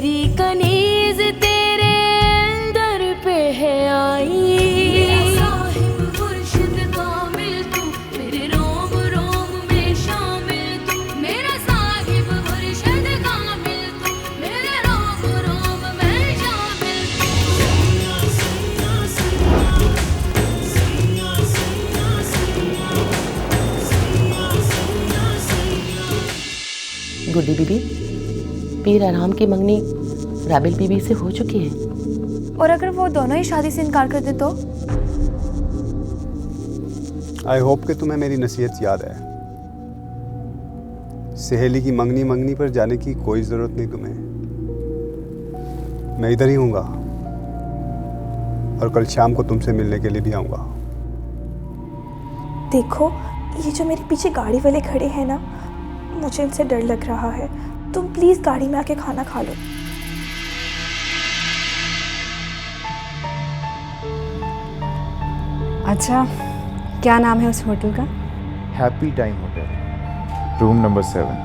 मेरी कनीज तेरे दर पे है आई। साहिब मुर्शिद कामिल तू, मेरे रोम रोम में शामिल तू। मेरा साहिब मुर्शिद कामिल तू, मेरे रोम रोम में शामिल तू। गुड्डी बीबी, पीर आराम की मंगनी राबिल बीबी से हो चुकी है। और अगर वो दोनों ही शादी से इनकार कर दे तो? आई होप कि तुम्हें मेरी नसीहत याद है। सहेली की मंगनी पर जाने की कोई ज़रूरत नहीं तुम्हें। मैं इधर ही हूँगा और कल शाम को तुमसे मिलने के लिए भी आऊँगा। देखो, ये जो मेरे पीछे गाड़ी वाले खड़े हैं ना, मुझे इनसे डर लग रहा है। तुम प्लीज़ गाड़ी में आके खाना खा लो। अच्छा, क्या नाम है उस होटल का? Happy time hotel, room number 7।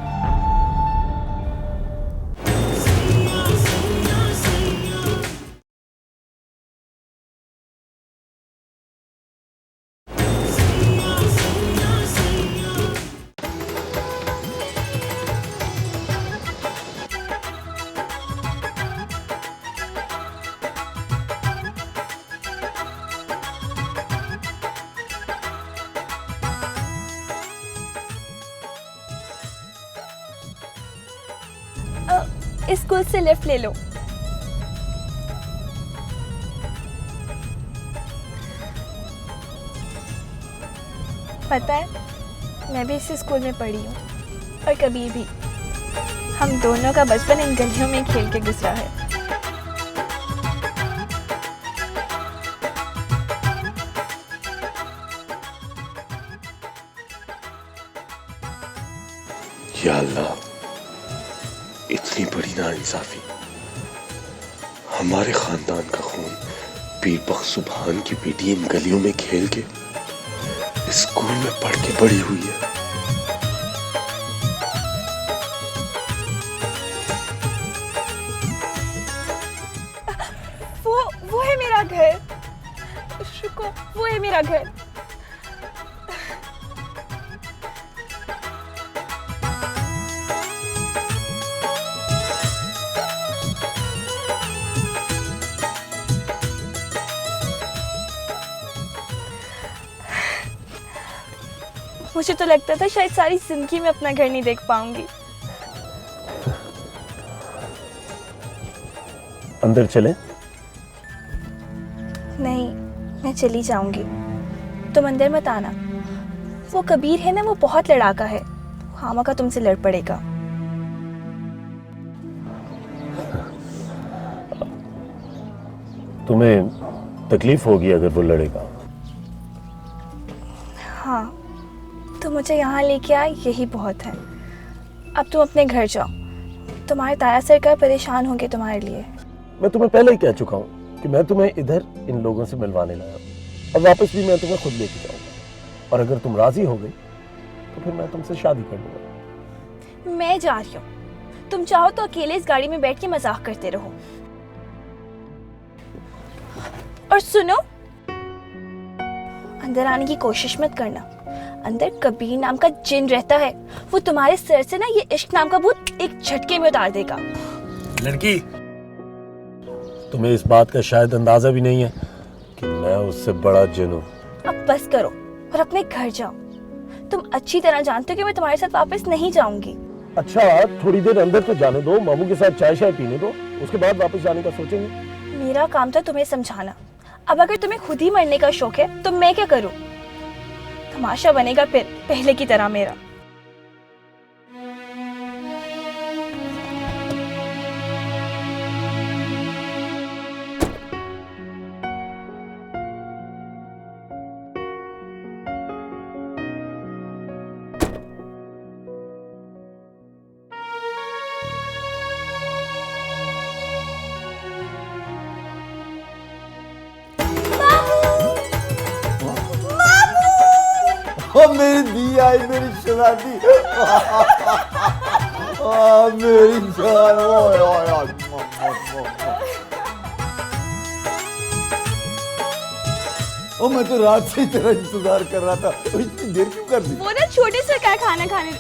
इस स्कूल से लेफ्ट ले लो। पता है, मैं भी इसी स्कूल में पढ़ी हूँ और कभी भी हम दोनों का बचपन इन गलियों में खेल के गुजरा है। या अल्लाह, इतनी बड़ी नाइंसाफी। हमारे खानदान का खून पीर बख्श सुभान की बेटी इन गलियों में खेल के स्कूल में पढ़ के बड़ी हुई है। वो है मेरा घर। शुक्र, वो है मेरा घर। मुझे तो लगता था शायद सारी जिंदगी में अपना घर नहीं देख पाऊंगी। अंदर चले? नहीं, मैं चली जाऊंगी। तुम अंदर मत आना। वो कबीर है ना, वो बहुत लड़ाका है। खामा का तुमसे लड़ पड़ेगा। तुम्हें तकलीफ होगी अगर वो लड़ेगा? हाँ, तो मुझे यहाँ लेके आए, यही बहुत है। अब तुम अपने घर जाओ। तुम्हारे ताया सरकार परेशान होंगे तुम्हारे लिए। मैं तुम्हें पहले ही कह चुका हूँ कि मैं तुम्हें इधर इन लोगों से मिलवाने लाया हूँ। अब वापस भी मैं तुम्हें खुद लेके जाऊंगा और अगर तुम राजी हो गई तो फिर मैं तुमसे शादी कर लूंगा। मैं जा रही हूँ। तुम चाहो तो अकेले इस गाड़ी में बैठ के मजाक करते रहो। और सुनो, अंदर आने की कोशिश मत करना। अंदर कबीर नाम का जिन रहता है। वो तुम्हारे सर से ना ये इश्क नाम का भूत एक झटके में उतार देगा। लड़की, तुम्हें इस बात का शायद अंदाजा भी नहीं है कि मैं उससे बड़ा जिन हूँ। अब बस करो और अपने घर जाओ। तुम अच्छी तरह जानते हो कि मैं तुम्हारे साथ वापस नहीं जाऊंगी। अच्छा, थोड़ी देर अंदर तो जाने दो, मामू के साथ चाय शाय पीने दो, उसके बाद वापस जाने का सोचेंगे। मेरा काम था तुम्हें समझाना। अब अगर तुम्हें खुद ही मरने का शौक है तो मैं क्या करूं? तमाशा बनेगा फिर पहले की तरह मेरा। मेरी दी आई, मेरी शरादी। मेरी जान। ओ मैं तो रात से ही तेरा इंतजार कर रहा था। इतनी देर क्यों कर दी? वो ना छोटे से क्या खाना खाने।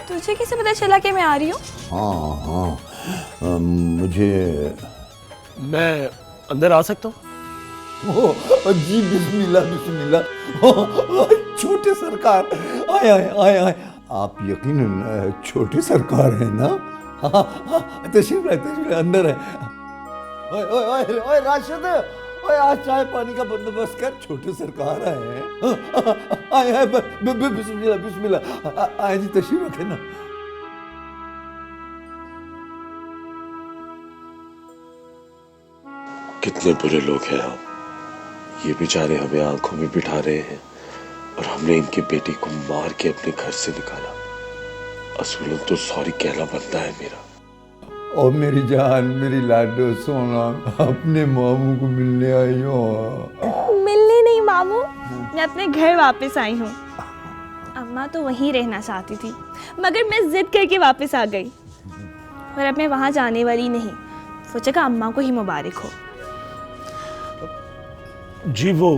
तुझे कैसे पता चला कि मैं आ रही हूँ? हाँ, मुझे मैं अंदर आ सकता हूँ? जी बिस्मिल्लाह बिस्मिल्लाह। छोटे सरकार आए आए आए आए। आप यकीनन छोटे सरकार हैं ना? हाँ, तशरीफ लाए अंदर है। ओए ओए ओए ओए राशिद, ओए आज चाय पानी का बंदोबस्त कर, छोटे सरकार आए हैं। आए आए बिस्मिल्लाह बिस्मिल्लाह। आए जी, तशरीफ रखे ना। कितने बुरे लोग हैं हम। ये बेचारे हमें आंखों में बिठा रहे हैं और हमने इनकी बेटी को मार के अपने घर से निकाला। असूलन तो सॉरी कहना बनता है मेरा। और मेरी जान, मेरी लाडो सोना, अपने मामू को मिलने आई हो? मिलने नहीं मामू, मैं अपने घर वापस आई हूँ। अम्मा तो वहीं रहना चाहती थी, मगर मैं जिद करके वापस आ गई। और अब मैं वहाँ जाने वाली नहीं। वो जगह अम्मा को ही मुबारक हो। जी वो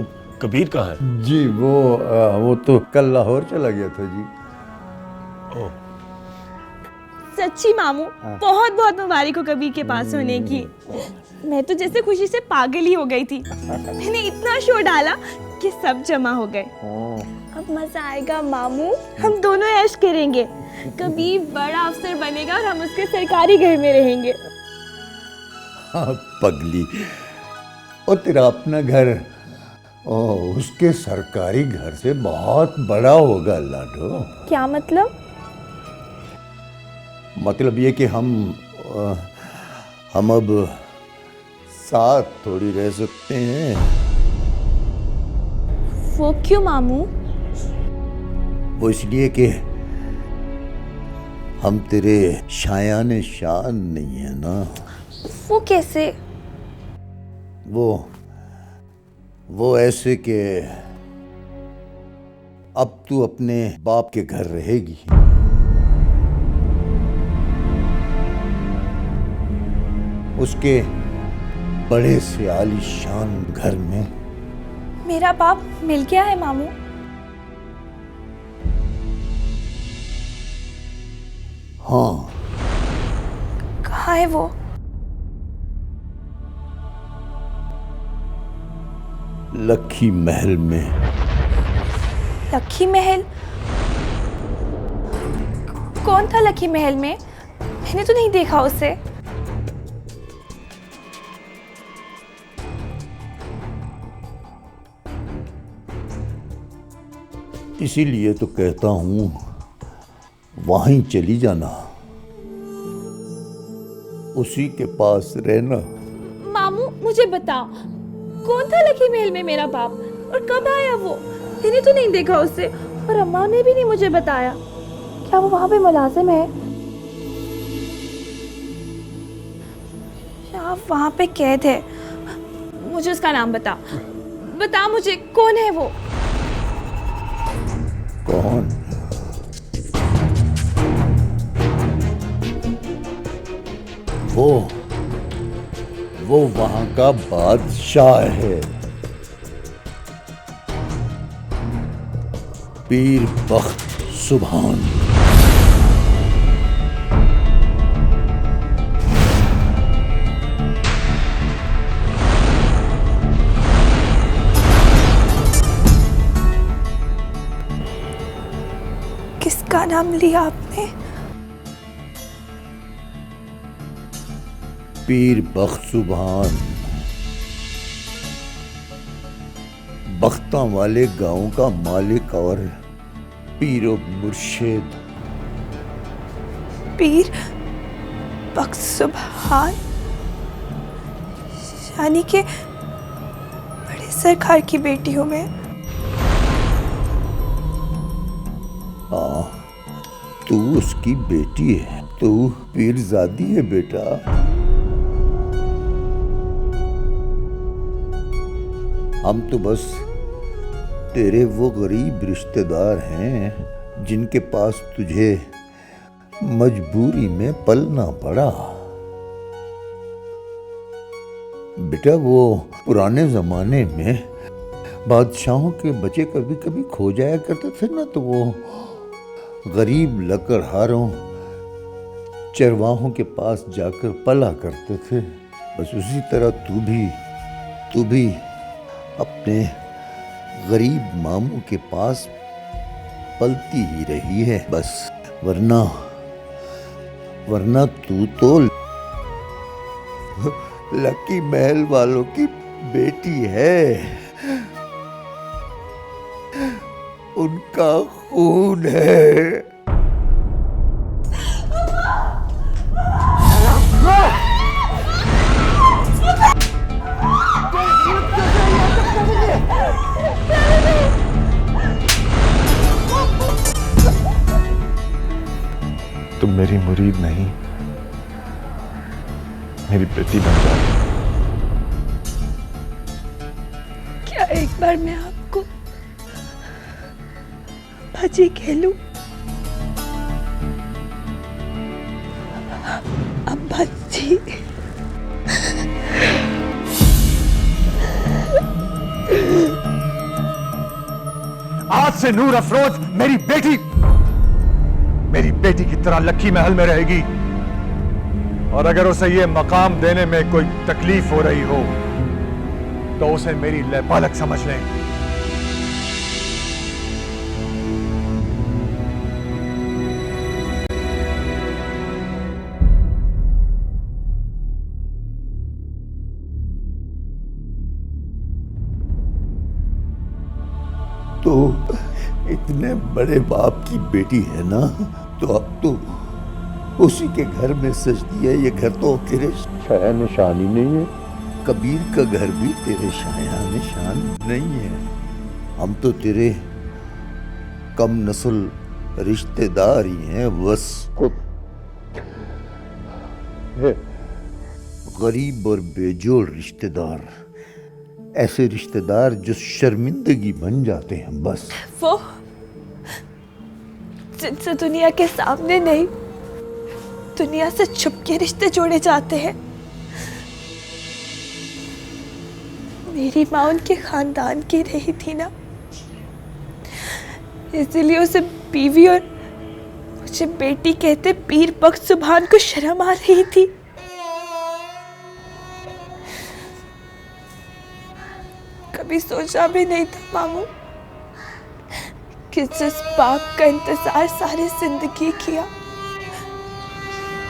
कबीर कहाँ है? जी वो तो कल लाहौर चला गया था जी। ओह, सच्ची मामू, बहुत बहुत मुबारक हो कबीर के पास होने की। मैं तो जैसे खुशी से पागल ही हो गई थी। मैंने इतना शोर डाला कि सब जमा हो गए। अब मजा आएगा मामू, हम दोनों ऐश करेंगे। कबीर बड़ा अफसर बनेगा और हम उसके सरकारी घर में रहेंगे। हाँ पगली, और तेरा अपना घर उसके सरकारी घर से बहुत बड़ा होगा लाडो। क्या मतलब? मतलब ये कि हम अब साथ थोड़ी रह सकते हैं। वो क्यों मामू? वो इसलिए कि हम तेरे शायान शान नहीं है ना। वो कैसे? वो ऐसे कि अब तू अपने बाप के घर रहेगी। उसके बड़े से आलीशान घर में। मेरा बाप मिल गया है मामू? हाँ। कहाँ है वो? लखी महल में। लखी महल? कौन था लखी महल में? मैंने तो नहीं देखा उसे। इसीलिए तो कहता हूं वहीं चली जाना, उसी के पास रहना। मामू मुझे बताओ, कौन था लखी महल में मेरा बाप और कब आया वो? मैंने तो नहीं देखा उसे और अम्मा ने भी नहीं मुझे बताया। क्या वो वहां पे मुलाजिम है या वहां पे कैद है? मुझे उसका नाम बता मुझे, कौन है वो? कौन? वो वहां का बादशाह है, पीर बख्त सुभान। किसका नाम लिया आपने? पीर बख्त सुभान बख्ता वाले गांव का मालिक और पीरो मुर्शिद। पीर बख्त सुभान यानी कि बड़े सरकार की बेटी हूँ मैं। हाँ, तू उसकी बेटी है, तू पीरजादी है बेटा। हम तो बस तेरे वो गरीब रिश्तेदार हैं जिनके पास तुझे मजबूरी में पलना पड़ा। बेटा वो पुराने जमाने में बादशाहों के बच्चे कभी कभी खो जाया करते थे ना, तो वो गरीब लकड़हारों चरवाहों के पास जाकर पला करते थे। बस उसी तरह तू भी अपने गरीब मामू के पास पलती ही रही है बस, वरना तू तो लकी महल वालों की बेटी है, उनका खून है। तुम मेरी मुरीद नहीं, मेरी बेटी बन जाओ। क्या एक बार मैं आपको भाजी कह लूं? अब्बा जी। आज से नूर अफरोज मेरी बेटी की तरह लक्की महल में रहेगी, और अगर उसे ये मकाम देने में कोई तकलीफ हो रही हो तो उसे मेरी लैबालक समझ लें। तो इतने बड़े बाप की बेटी है ना, तो अब तो उसी के घर में सजती है। ये घर तो तेरे शाया निशान ही नहीं है, कबीर का घर भी तेरे शाया निशान नहीं है। हम तो तेरे कम नस्ल रिश्तेदार ही हैं बस, गरीब और बेजोड़ रिश्तेदार, ऐसे रिश्तेदार जो शर्मिंदगी बन जाते हैं बस। वो जिनसे दुनिया के सामने नहीं, दुनिया से छुप के रिश्ते जोड़े जाते हैं। मेरी माँ उनके खानदान की रही थी ना, इसलिए उसे बीवी और मुझे बेटी कहते पीर बख्श सुभान को शर्म आ रही थी। कभी सोचा भी नहीं था मामू कि जिस बाप का इंतजार सारी जिंदगी किया,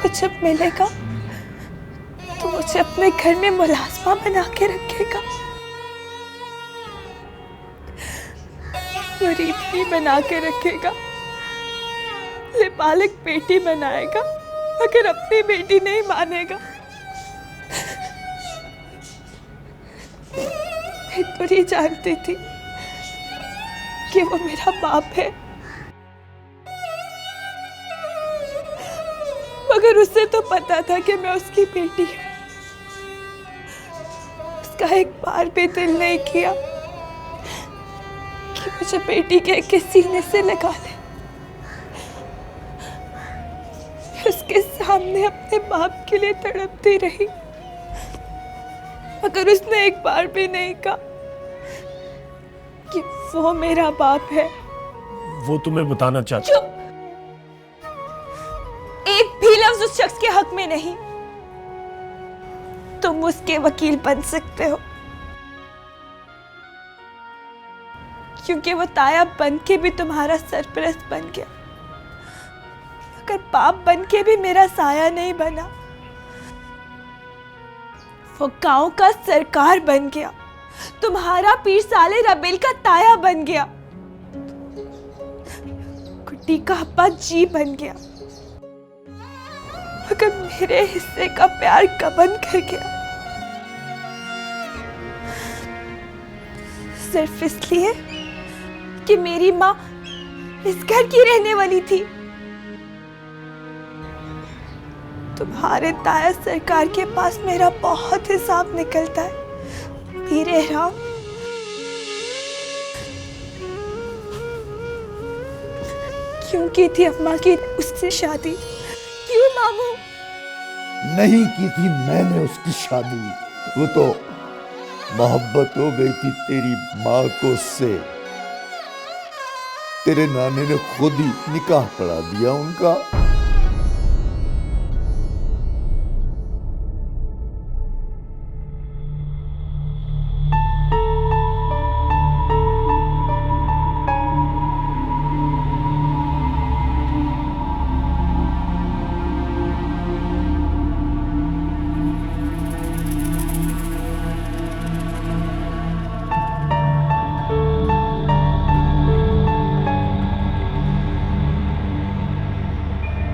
वो जब मिलेगा तो मुझे अपने घर में मुलाजमा बना के रखेगा, मुरीद भी बना के रखेगा, लिबालिक बेटी बनाएगा, मगर अपनी बेटी नहीं मानेगा। मैं तो नहीं जानती थी कि वो मेरा बाप है, मगर उसे तो पता था कि मैं उसकी बेटी हूँ। उसका एक बार भी दिल नहीं किया कि मुझे बेटी के सीने से लगा ले। उसके सामने अपने बाप के लिए तड़पती रही, मगर उसने एक बार भी नहीं कहा कि वो मेरा बाप है। वो तुम्हें बताना चाहता। चुप! एक भी लफ्ज उस शख्स के हक में नहीं। तुम उसके वकील बन सकते हो, क्योंकि वो ताया बन के भी तुम्हारा सरपरस्त बन गया, मगर बाप बन के भी मेरा साया नहीं बना। वो गांव का सरकार बन गया, तुम्हारा पीर साले रबील का ताया बन गया, गुड्डी का अब्बा जी बन गया, मगर मेरे हिस्से का प्यार कबन कर गया, सिर्फ इसलिए कि मेरी माँ इस घर की रहने वाली थी। तुम्हारे ताया सरकार के पास मेरा बहुत हिसाब निकलता है पीरे राम। क्यों की थी अम्मा की उससे शादी? क्यों मामू? नहीं की थी मैंने उसकी शादी। वो तो मोहब्बत हो गई थी तेरी माँ को उससे। तेरे नाने ने खुद ही निकाह पढ़ा दिया उनका।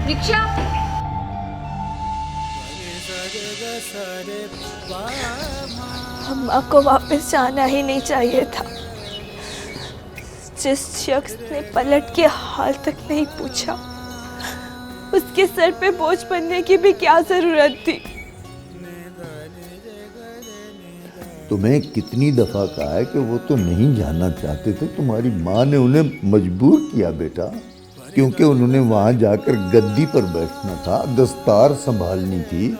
रिक्शा। अम्मा को वापस जाना ही नहीं चाहिए था। जिस शख्स ने पलट के हाल तक नहीं पूछा, उसके सर पे बोझ बनने की भी क्या जरूरत थी। तुम्हें कितनी दफा कहा है कि वो तो नहीं जाना चाहते थे। तुम्हारी माँ ने उन्हें मजबूर किया बेटा, क्योंकि उन्होंने वहां जाकर गद्दी पर बैठना था, दस्तार संभालनी थी,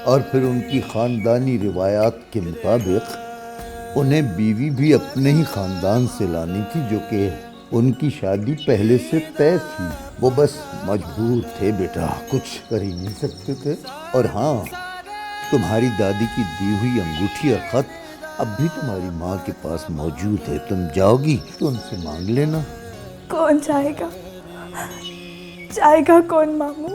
और फिर उनकी खानदानी रिवायात के मुताबिक उन्हें बीवी भी अपने ही खानदान से लानी थी, जो कि उनकी शादी पहले से तय थी। वो बस मजबूर थे बेटा, कुछ कर ही नहीं सकते थे। और हाँ, तुम्हारी दादी की दी हुई अंगूठी और खत अब भी तुम्हारी माँ के पास मौजूद है। तुम जाओगी तो उनसे मांग लेना। कौन जाएगा? जाएगा कौन मामू?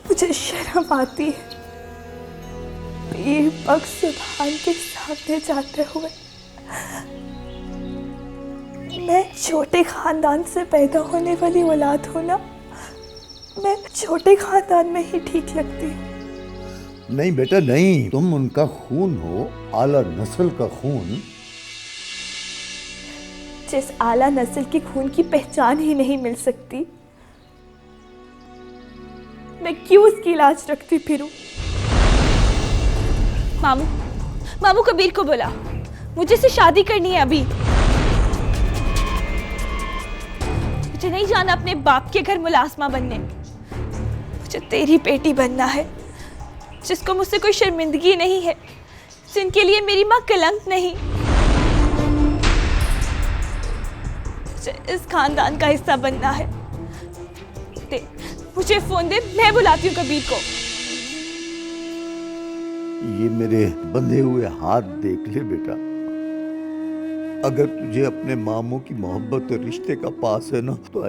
मुझे शर्म आती है पीर पग सुभान के सामने जाते हुए। मैं छोटे खानदान से पैदा होने वाली औलाद हूं ना, मैं छोटे खानदान में ही ठीक लगती हूँ। नहीं बेटा नहीं, तुम उनका खून हो, आला नस्ल का खून। जिस आला नस्ल के खून की पहचान ही नहीं मिल सकती, मैं क्यों उसकी लाज रखती फिरूं? मामू, मामू कबीर को बुला, मुझे से शादी करनी है अभी। मुझे नहीं जाना अपने बाप के घर मुलाजमा बनने। मुझे तेरी बेटी बनना है, जिसको मुझसे कोई शर्मिंदगी नहीं है, जिनके लिए मेरी माँ कलंक नहीं। मुझे इस खानदान का हिस्सा बनना है। दे, मुझे फोन दे, मैं बुलाती हूँ कबीर को। ये मेरे बंधे हुए हाथ देख ले बेटा। अगर तुझे अपने मामों की मोहब्बत और रिश्ते का पास है ना, तो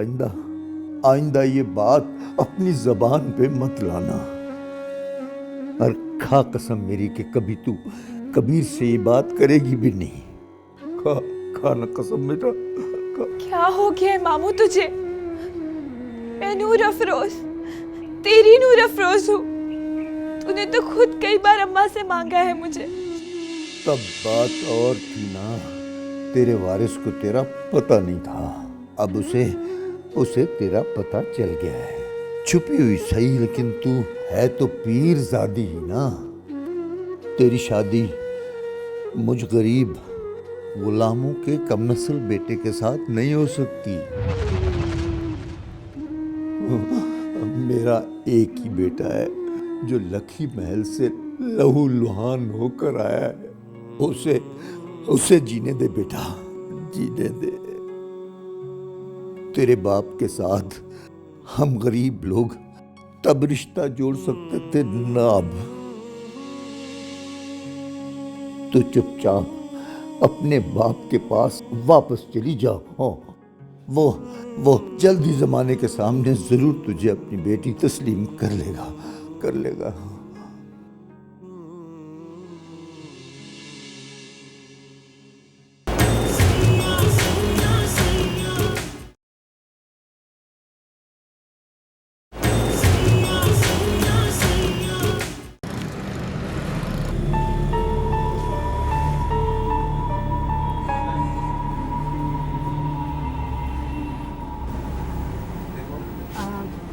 आइंदा ये बात अपनी जबान पे मत लाना। और खा कसम मेरी कि कभी तू कबीर से ये बात करेगी भी नहीं। खा ना कसम बेटा। क्या हो गया है मामू तुझे? मैं नूर अफरोज, तेरी नूर अफरोज हूँ। तूने तो खुद कई बार अम्मा से मांगा है मुझे। तब बात और थी ना, तेरे वारिस को तेरा पता नहीं था, अब उसे तेरा पता चल गया है। छुपी हुई सही, लेकिन तू है तो पीरजादी ही ना। तेरी शादी मुझ गरीब गुलामों के कमनस्ल बेटे के साथ नहीं हो सकती। मेरा एक ही बेटा है जो लखी महल से लहू लुहान होकर आया है। उसे जीने दे बेटा, जीने दे। तेरे बाप के साथ हम गरीब लोग तब रिश्ता जोड़ सकते थे ना। अब तो चुपचाप अपने बाप के पास वापस चली जाओ। वो जल्दी जमाने के सामने जरूर तुझे अपनी बेटी तस्लीम कर लेगा।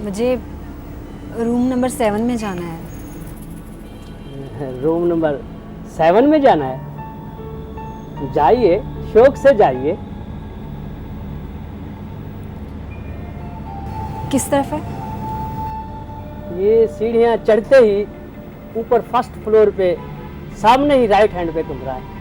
मुझे रूम नंबर 7 में जाना है। रूम नंबर 7 में जाना है? जाइए, शौक से जाइए। किस तरफ है? ये सीढ़ियाँ चढ़ते ही ऊपर फर्स्ट फ्लोर पे सामने ही राइट हैंड पे कमरा है।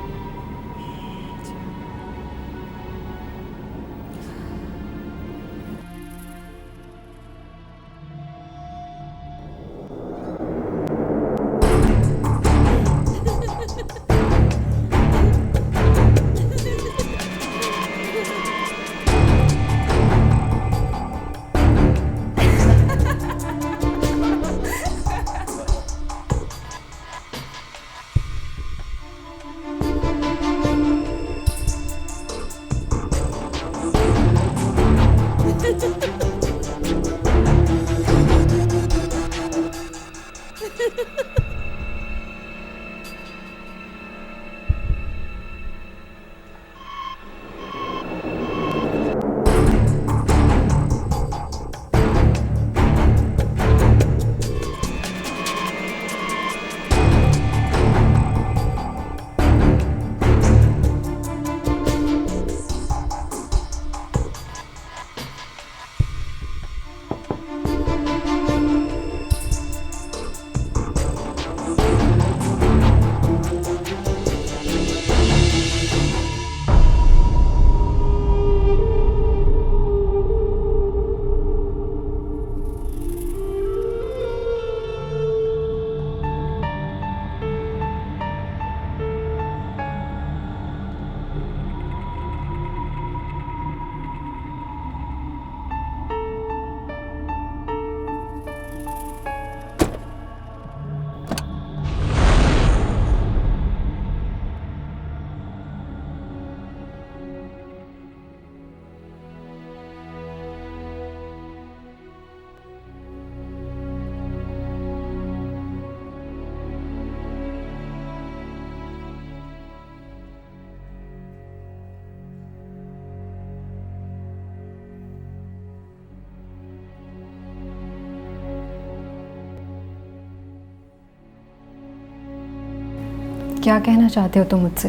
क्या कहना चाहते हो तुम मुझसे?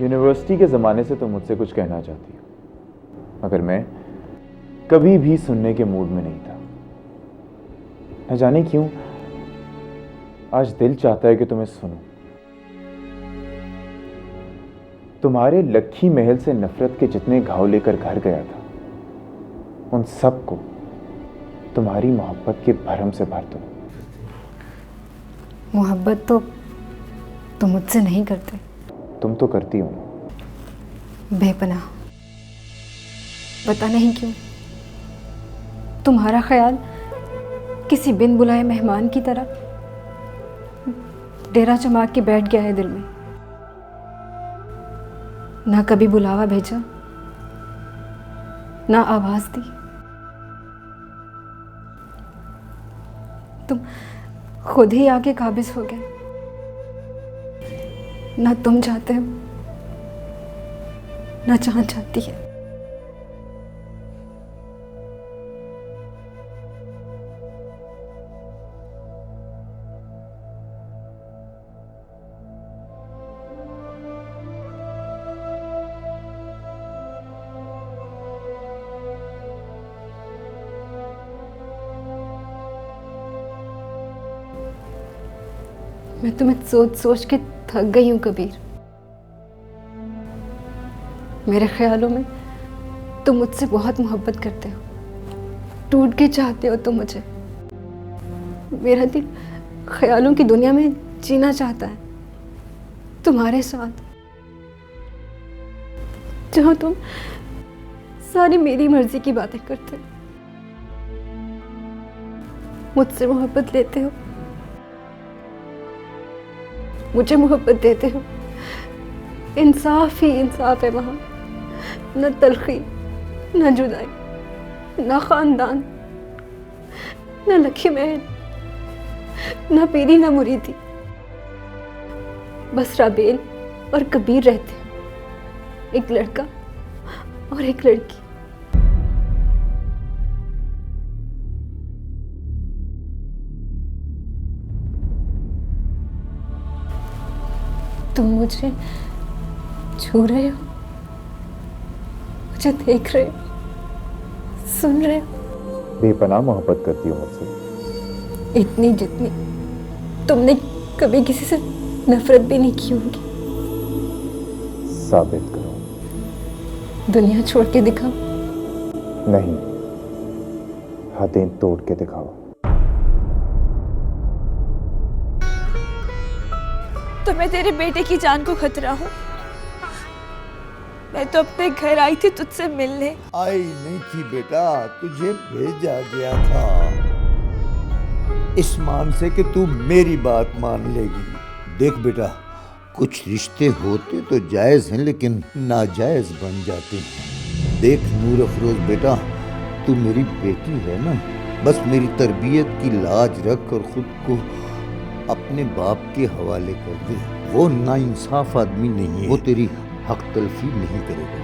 यूनिवर्सिटी के ज़माने से तुम मुझसे कुछ कहना चाहती हो, मगर मैं कभी भी सुनने के मूड में नहीं था। न जाने क्यों आज दिल चाहता है कि तुम्हें सुनूं। तुम्हारे लक्की महल से नफरत के जितने घाव लेकर घर गया था, उन सबको तुम्हारी मोहब्बत के भरम से भर दूं। मोहब्बत तो तुम मुझसे नहीं करते। तुम तो करती हो। बेपनाह। पता नहीं क्यों तुम्हारा ख्याल किसी बिन बुलाए मेहमान की तरह डेरा जमा के बैठ गया है दिल में। ना कभी बुलावा भेजा, ना आवाज दी। तुम खुद ही आके काबिज हो गए। ना तुम चाहते हो, ना जान चाहती है। मैं तुम्हें सोच सोच के थक गई हूं कबीर। मेरे ख्यालों में तुम मुझसे बहुत मोहब्बत करते हो, टूट के चाहते हो तुम मुझे। मेरा दिल ख्यालों की दुनिया में जीना चाहता है तुम्हारे साथ, जहां तुम सारी मेरी मर्जी की बातें करते हो, मुझसे मोहब्बत लेते हो, मुझे मोहब्बत देते हो। इंसाफ ही इंसाफ है वहां। न तलखी, न जुदाई, न खानदान, न लखी महल, न पीरी, न मुरीदी। बस राबेल और कबीर रहते हैं, एक लड़का और एक लड़की। तुम मुझे छू रहे हो, मुझे देख रहे हो, सुन रहे हो। बेपनाह मोहब्बत करती हो मुझसे, इतनी जितनी तुमने कभी किसी से नफरत भी नहीं की होगी। साबित करो। दुनिया छोड़ के दिखाओ। नहीं, हदें तोड़ के दिखाओ। तो मैं तेरे बेटे की जान को खतरा हूँ। मैं तो अपने घर आई थी तुझसे मिलने। आई नहीं थी बेटा, तुझे भेजा गया था इस मान से कि तू मेरी बात मान लेगी। देख बेटा, कुछ रिश्ते होते तो जायज हैं लेकिन नाजायज बन जाते हैं। देख नूर अफरोज बेटा, तू मेरी बेटी है ना, बस मेरी तरबियत की लाज रख और खुद को अपने बाप के हवाले कर दे। वो नाइंसाफ आदमी नहीं है, वो तेरी हक तलफी नहीं करेगा।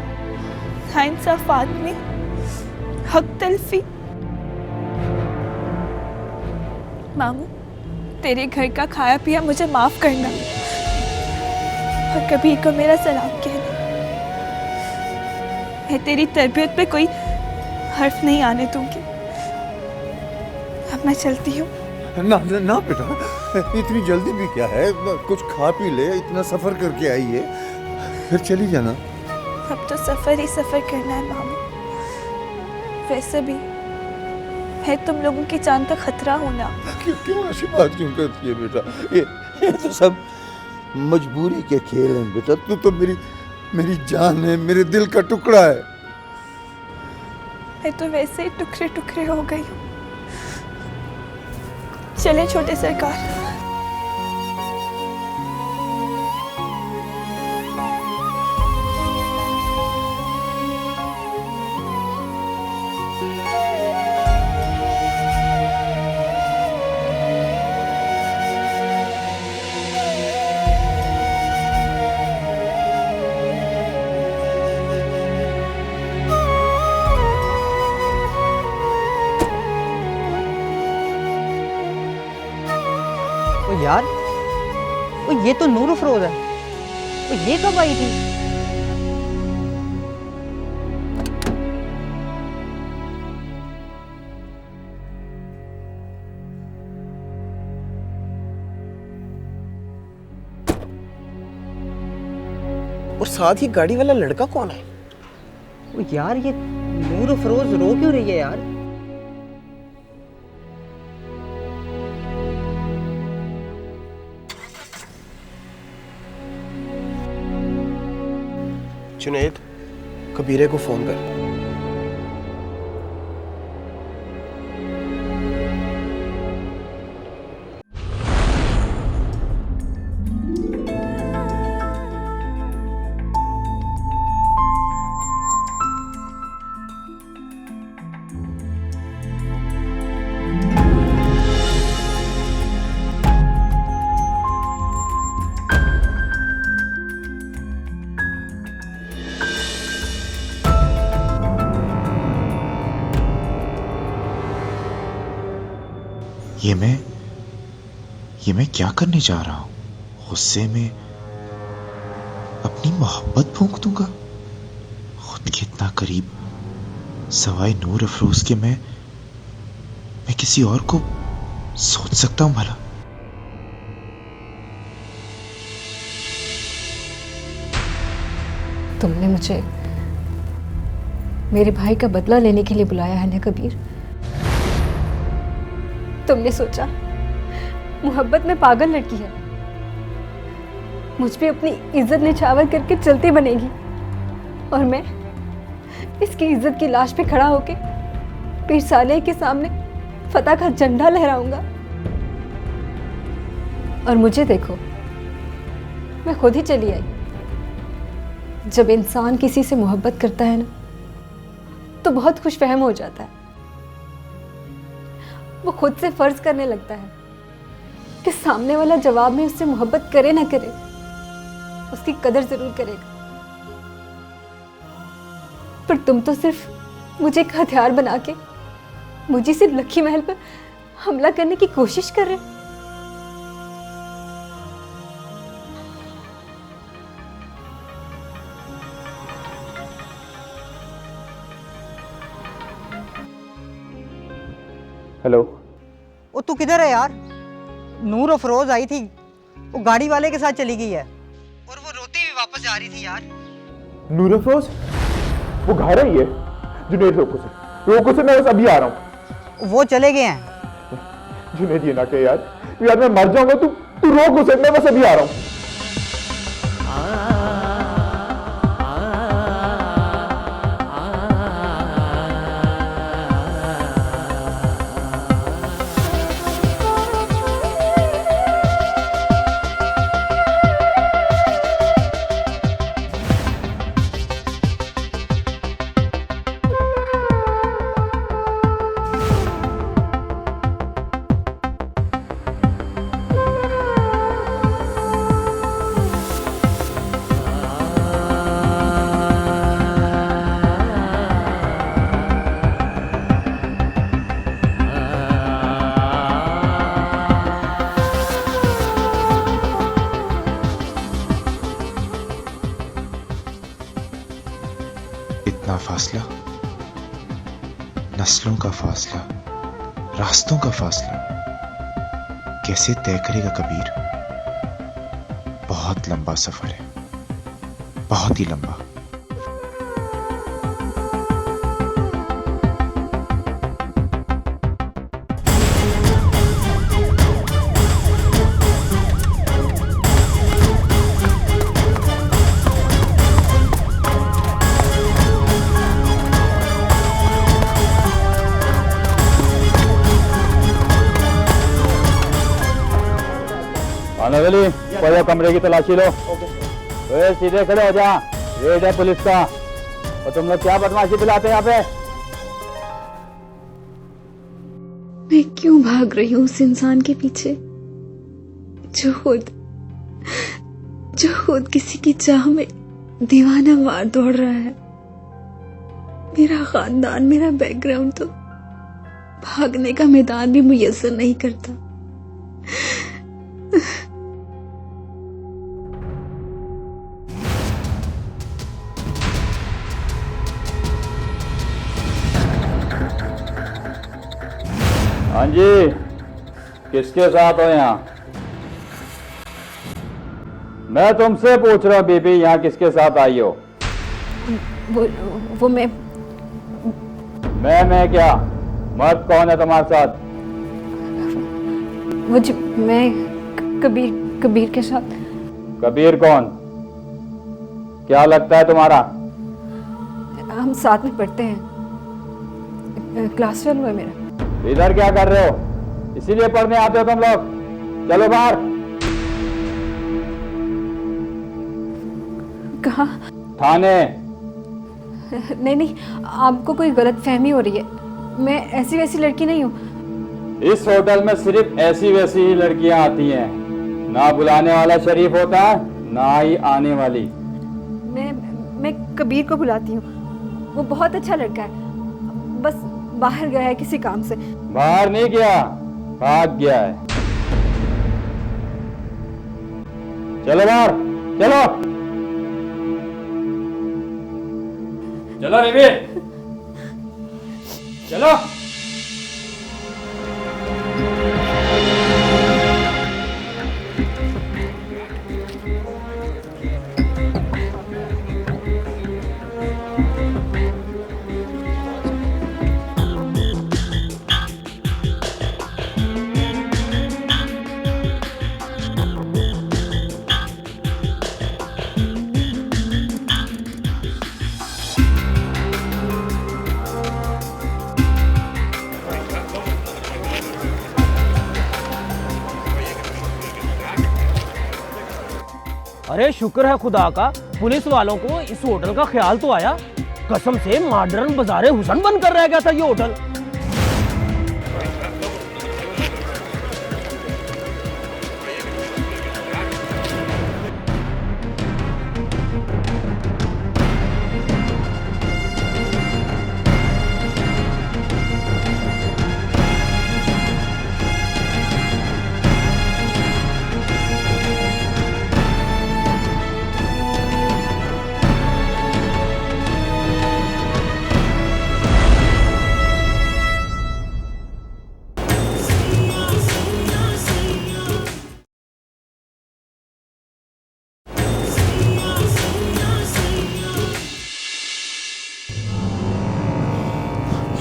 नाइंसाफ आदमी, हक तलफी। मामू, तेरे घर का खाया पिया मुझे माफ करना और कभी को मेरा सलाम कहना। मैं तेरी तरबियत पे कोई हर्फ नहीं आने दूंगी। अब मैं चलती हूँ। ना ना, ना बेटा, इतनी जल्दी भी क्या है, कुछ खा पी ले, इतना सफर करके आई है, फिर चली जाना। अब तो सफर ही सफर करना है मामू। वैसे भी मैं तुम लोगों की जान का खतरा हूं ना। क्यों ऐसी बात क्यों करती है बेटा? ये तो सब मजबूरी के खेल हैं बेटा। तू तो मेरी जान है, मेरे दिल का टुकड़ा है। मैं तो वैसे ही टुकड़े टुकड़े हो गई हूँ। चले छोटे सरकार। यार, वो ये तो नूर अफरोज है। वो ये कब आई थी? और साथ ही गाड़ी वाला लड़का कौन है? वो यार, ये नूर अफरोज रो क्यों रही है यार? जुनैद, कबीरे को फोन कर। ये मैं क्या करने जा रहा हूं? गुस्से में अपनी मोहब्बत फूंक दूंगा खुद के इतना करीब, सवाए नूर अफरोज के मैं किसी और को सोच सकता हूं भला? तुमने मुझे मेरे भाई का बदला लेने के लिए बुलाया है ना कबीर? तुमने सोचा मोहब्बत में पागल लड़की है, मुझ पे अपनी इज्जत निछावर करके चलती बनेगी और मैं इसकी इज्जत की लाश पे खड़ा होके पीर साले के सामने फतह का झंडा लहराऊंगा। और मुझे देखो, मैं खुद ही चली आई। जब इंसान किसी से मोहब्बत करता है ना, तो बहुत खुशफहम हो जाता है। वो खुद से फर्ज करने लगता है कि सामने वाला जवाब में उससे मोहब्बत करे ना करे, उसकी कदर जरूर करेगा। पर तुम तो सिर्फ मुझे एक हथियार बना के मुझे सिर्फ लक्की महल पर हमला करने की कोशिश कर रहे। हेलो, वो तू किधर है यार? नूर अफरोज आई थी, वो गाड़ी वाले के साथ चली गई है और वो रोती हुई वापस जा रही थी यार। नूर अफरोज वो घर है ये? जुनेद रोको से मैं बस अभी आ रहा हूँ। वो चले गए हैं। जुनेद ये ना कहे यार मैं मर जाऊंगा, तू रोक उसे, मैं बस अभी आ रहा हूँ। इतना फासला, नस्लों का फासला, रास्तों का फासला कैसे तय करेगा कबीर? बहुत लंबा सफर है, बहुत ही लंबा। अली पहले कमरे की तलाशी लो। तो सीधे खड़े हो जा, रेड है पुलिस का। और तुम लोग क्या बदमाशी पिलाते हैं यहाँ पे? मैं क्यों भाग रही हूँ उस इंसान के पीछे जो खुद किसी की चाह में दीवाना मार दौड़ रहा है। मेरा खानदान, मेरा बैकग्राउंड तो भागने का मैदान भी मुयस्सर नहीं करता। हाँ जी, किसके साथ हो यहाँ? मैं तुमसे पूछ रहा हूँ बीबी, यहाँ किसके साथ आई हो? वो मैं क्या? मर्द कौन है तुम्हारे साथ? मैं कबीर के साथ। कबीर कौन? क्या लगता है तुम्हारा? हम साथ में पढ़ते हैं, क्लास फेलो है मेरा। इधर क्या कर रहे हो? इसीलिए पढ़ने आते हो तुम लोग? चलो बाहर। कहाँ? थाने। नहीं, आपको कोई गलत फहमी हो रही है। मैं ऐसी वैसी लड़की नहीं हूँ। इस होटल में सिर्फ ऐसी वैसी ही लड़कियां आती हैं। ना बुलाने वाला शरीफ होता है, ना ही आने वाली। मैं कबीर को बुलाती हूँ, वो बहुत अच्छा लड़का है। बस बाहर गया है किसी काम से। बाहर नहीं गया, भाग गया है। चलो बाहर, चलो चलो बेबी, चलो। अरे शुक्र है खुदा का, पुलिस वालों को इस होटल का ख्याल तो आया। कसम से मॉडर्न बाजारे हुसन बनकर रह गया था ये होटल।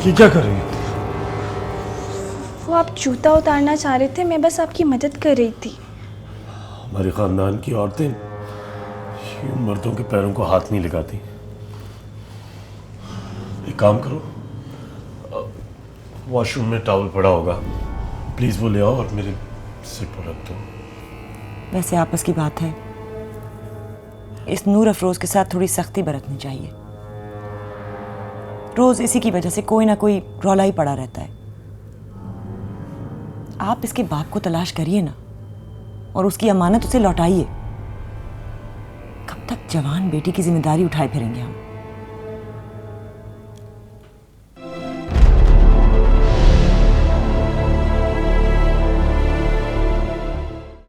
ये क्या कर रही है? वो आप जूता उतारना चाह रहे थे, मैं बस आपकी मदद कर रही थी। हमारे खानदान की औरतें यूं मर्दों के पैरों को हाथ नहीं लगाती। एक काम करो, वॉशरूम में टॉवल पड़ा होगा, प्लीज वो ले आओ और मेरे सिर पर रख दो। वैसे आपस की बात है, इस नूर अफरोज के साथ थोड़ी सख्ती बरतनी चाहिए। रोज इसी की वजह से कोई ना कोई रौला ही पड़ा रहता है। आप इसके बाप को तलाश करिए ना और उसकी अमानत उसे लौटाइए। कब तक जवान बेटी की जिम्मेदारी उठाए फिरेंगे हम?